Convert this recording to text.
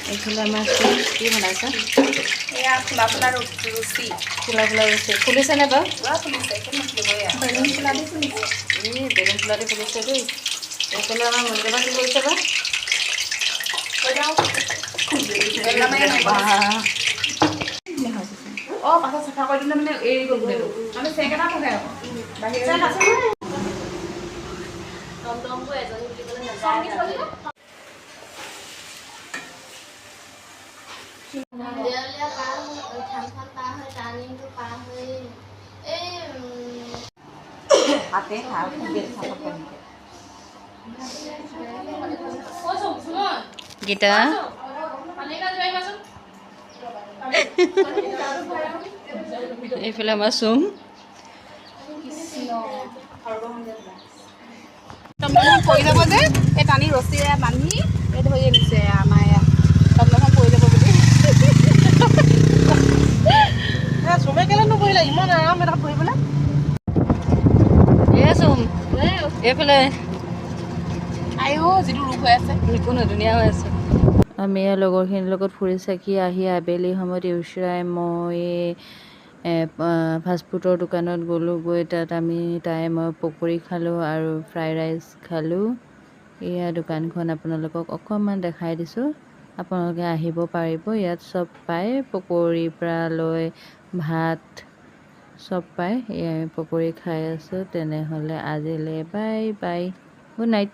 এইফালে আমাৰ কি বনাইছা? এয়া ফুলা ফুলা ৰুচি। ফুলা ফুলা ৰুচি ফুলিছেনে বাৰু? পুৰা ফুলিছে, একো নুফুলিব এয়া। বেলুন ফুলা দি ফুলিছে। বেলুন ফুলা দি ফুলিছে দেই। এইফালে আমাৰ মন্দিৰবা কি কৰিছে বা? পাছত চাফা কৰি দিলে মানে এৰি গ'ল গোটেইটো। মানে চেক এটা থাকে আকৌ। টমটমবোৰ এজনী উঠিবলৈ নাযায়। দেউলীয়া পাৰ হৈ থানখন পাৰ হৈ টাৰ্ণিংটো পাৰ হৈ এই হাতে খাই গীতা এইফালে আমাৰ চুম পৰি যাব যে এই টানি ৰছীৰে বান্ধি এই ধৰি আনিছে আমাৰ ইয়াত টমটমখন পৰি যাব বুলি চুমে কেলে নপৰিলে ইমান আৰাম এটা পঢ়িবলৈ এ চুম এইফালে আইও যিটো ৰূপ হৈ আছে কোনো ধুনীয়া হৈ আছে আমি লগৰখিনিৰ লগত ফুৰি চাকি আহি আবেলি সময়ত ইউচৰাই মই ফাষ্টফুডৰ দোকানত গ'লোঁ গৈ তাত আমি মই পকৰি খালোঁ আৰু ফ্ৰাইড ৰাইচ খালোঁ এয়া দোকানখন আপোনালোকক অকণমান দেখাই দিছোঁ আপোনালোকে আহিব পাৰিব ইয়াত চব পায় পকৰিৰ পৰা লৈ ভাত চব পায় পকৰি খাই আছোঁ তেনেহ'লে আজিলৈ বাই বাই গুড নাইট